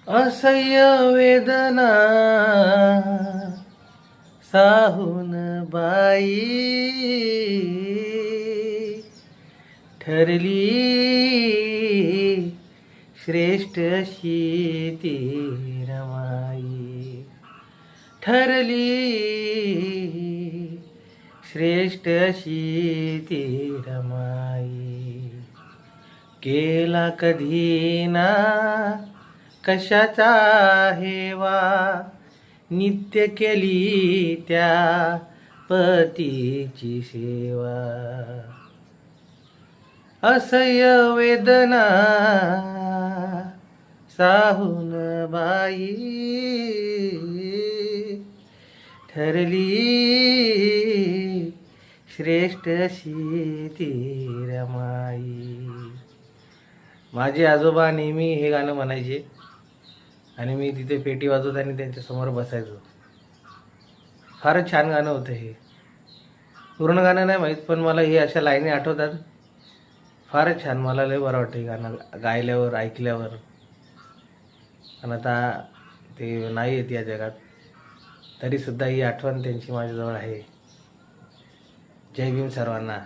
असह्य वेदना साहून बाई ठरली श्रेष्ठ अशी ती रमाई ठरली श्रेष्ठ अशी ती रमाई केला कधी ना कशाचा हेवा नित्य केली त्या पतीची सेवा असह्य वेदना साहून बाई ठरली श्रेष्ठ अशी ती रमाई. माझे आजोबा नेहमी हे गाणं म्हणायचे आणि मी तिथे पेटी वाजवत आणि त्यांच्यासमोर बसायचो. फारच छान गाणं होतं हे. पूर्ण गाणं नाही माहीत, पण मला हे अशा लाईनी आठवतात. फारच छान, मला लय बरं वाटतं हे गाणं गायल्यावर ऐकल्यावर. पण आता ते नाही येत या जगात, तरीसुद्धा ही आठवण त्यांची माझ्याजवळ आहे. जय भीम सर्वांना.